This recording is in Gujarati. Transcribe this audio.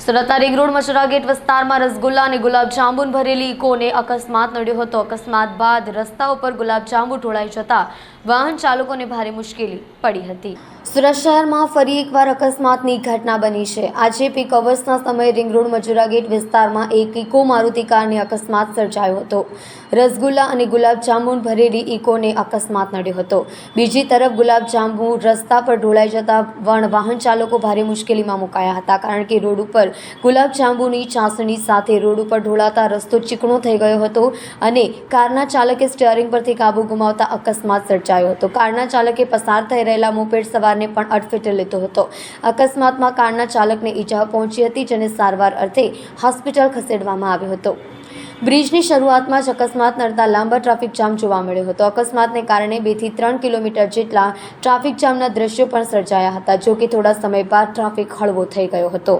સુરતના રિંગ રોડ મચરા ગેટ વિસ્તારમાં રસગુલ્લા અને ગુલાબજાંબુ ભરેલી ઇકોને અકસ્માત નડ્યો હતો। અકસ્માત બાદ રસ્તા ઉપર ગુલાબજાંબુ ઢોળાઈ જતા વાહન ચાલકોને ભારે મુશ્કેલી પડી હતી। સુરત શહેરમાં ફરી એકવાર અકસ્માતની ઘટના બની છે। આજે પીક અવર્સના સમયે રિંગ રોડ મચરા ગેટ વિસ્તારમાં એક ઇકો મારુતિ કારને અકસ્માત સર્જાયો હતો। રસગુલ્લા અને ગુલાબજાંબુ ભરેલી ઇકોને અકસ્માત નડ્યો હતો। બીજી તરફ ગુલાબજાંબુ રસ્તા પર ઢોળાઈ જતા વાહન ચાલકો ભારે મુશ્કેલીમાં મુકાયા હતા, કારણ કે રોડ ઉપર ગુલાબજાંબુની ચાસણી સાથે રોડ ઉપર ઢોળાતા રસ્તો ચીકણો થઈ ગયો હતો અને કારના ચાલકે સ્ટીયરિંગ પરથી કાબુ ગુમાવતા અકસ્માત સર્જાયો હતો। કારના ચાલકે પસાર થઈ રહેલા મોપેડ સવારને પણ અડફેટે લીધો હતો। અકસ્માતમાં કારના ચાલકને ઈજા પહોંચી હતી, જેને સારવાર અર્થે હોસ્પિટલ ખસેડવામાં આવ્યો હતો। બ્રિજની શરૂઆતમાં જ અકસ્માત નડતા લાંબા ટ્રાફિક જામ જોવા મળ્યો હતો। અકસ્માતને કારણે 2 થી 3 કિલોમીટર જેટલા ટ્રાફિક જામના દ્રશ્યો પણ સર્જાયા હતા, જો કે થોડા સમય બાદ ટ્રાફિક હળવો થઈ ગયો હતો।